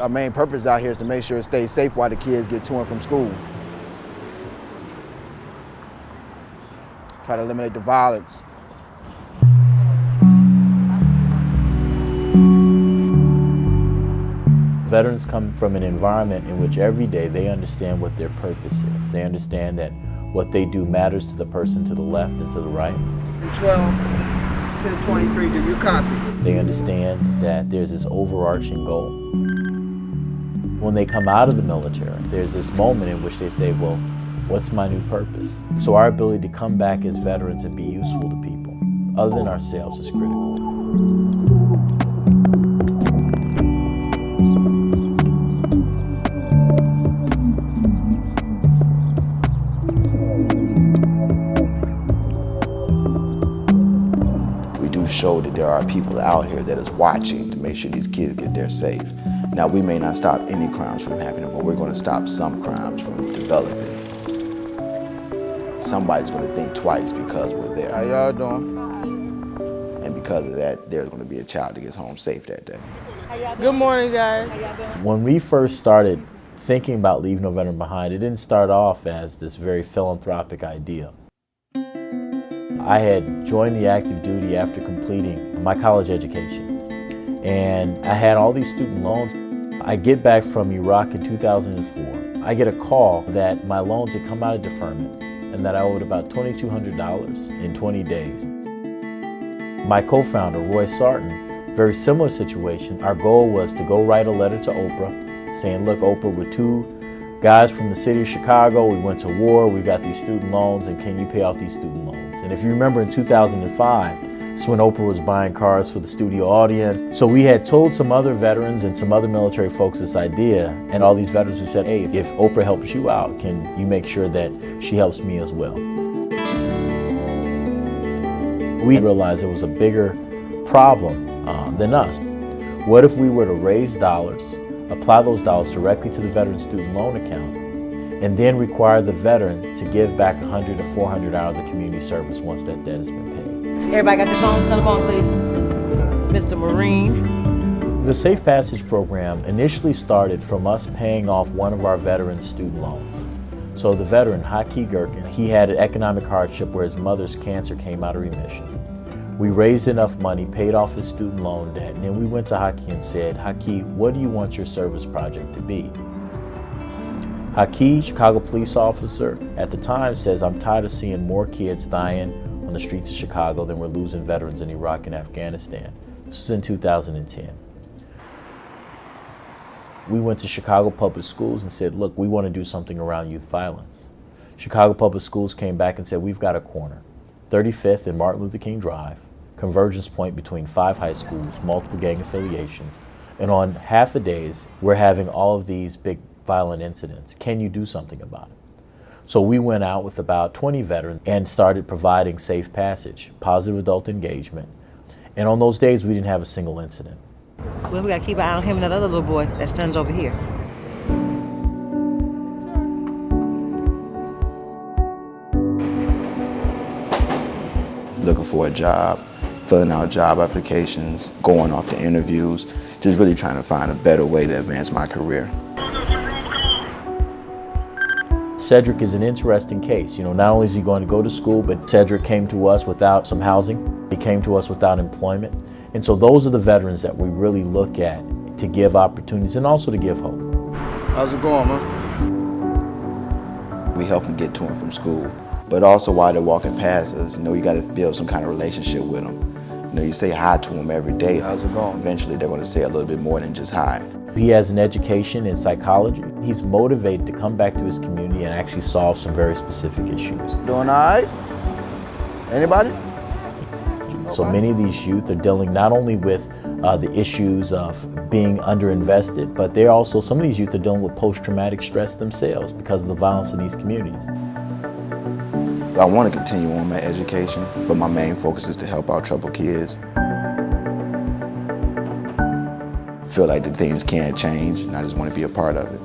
Our main purpose out here is to make sure it stays safe while the kids get to and from school. Try to eliminate the violence. Veterans come from an environment in which every day they understand what their purpose is. They understand that what they do matters to the person to the left and to the right. 12-10-23, do you copy? They understand that there's this overarching goal. When they come out of the military, there's this moment in which they say, well, what's my new purpose? So our ability to come back as veterans and be useful to people, other than ourselves, is critical. We do show that there are people out here that is watching to make sure these kids get there safe. Now, we may not stop any crimes from happening, but we're going to stop some crimes from developing. Somebody's going to think twice because we're there. How y'all doing? And because of that, there's going to be a child that gets home safe that day. Good morning, guys. When we first started thinking about Leave No Veteran Behind, it didn't start off as this very philanthropic idea. I had joined the active duty after completing my college education. And I had all these student loans. I get back from Iraq in 2004. I get a call that my loans had come out of deferment and that I owed about $2,200 in 20 days. My co-founder, Roy Sarton, very similar situation. Our goal was to go write a letter to Oprah saying, look, Oprah, we're two guys from the city of Chicago. We went to war. We got these student loans, and can you pay off these student loans? And if you remember in 2005, that's when Oprah was buying cars for the studio audience. So we had told some other veterans and some other military folks this idea, and all these veterans who said, hey, if Oprah helps you out, can you make sure that she helps me as well? We realized there was a bigger problem than us. What if we were to raise dollars, apply those dollars directly to the veteran student loan account, and then require the veteran to give back 100 to 400 hours of community service once that debt has been paid? Everybody got their phones? Come on, please. Mr. Marine. The Safe Passage program initially started from us paying off one of our veterans' student loans. So the veteran, Haki Gherkin, he had an economic hardship where his mother's cancer came out of remission. We raised enough money, paid off his student loan debt, and then we went to Haki and said, Haki, what do you want your service project to be? Haki, Chicago police officer, at the time says, I'm tired of seeing more kids dying on the streets of Chicago than we're losing veterans in Iraq and Afghanistan. This was in 2010. We went to Chicago Public Schools and said, look, we want to do something around youth violence. Chicago Public Schools came back and said, we've got a corner. 35th and Martin Luther King Drive, convergence point between 5 high schools, multiple gang affiliations, and on half a days, we're having all of these big violent incidents. Can you do something about it? So we went out with about 20 veterans and started providing safe passage, positive adult engagement. And on those days, we didn't have a single incident. Well, we got to keep an eye on him and that other little boy that stands over here. Looking for a job, filling out job applications, going off to interviews, just really trying to find a better way to advance my career. Cedric is an interesting case. You know, not only is he going to go to school, but Cedric came to us without some housing. He came to us without employment. And so those are the veterans that we really look at to give opportunities and also to give hope. How's it going, man? We help them get to and from school. But also while they're walking past us, you know, you got to build some kind of relationship with them. You know, you say hi to them every day. How's it going? Eventually they're going to say a little bit more than just hi. He has an education in psychology. He's motivated to come back to his community and actually solve some very specific issues. Doing all right? Anybody? So many of these youth are dealing not only with the issues of being underinvested, but they're also, some of these youth are dealing with post-traumatic stress themselves because of the violence in these communities. I want to continue on my education, but my main focus is to help out troubled kids. Feel like the things can't change, and I just want to be a part of it.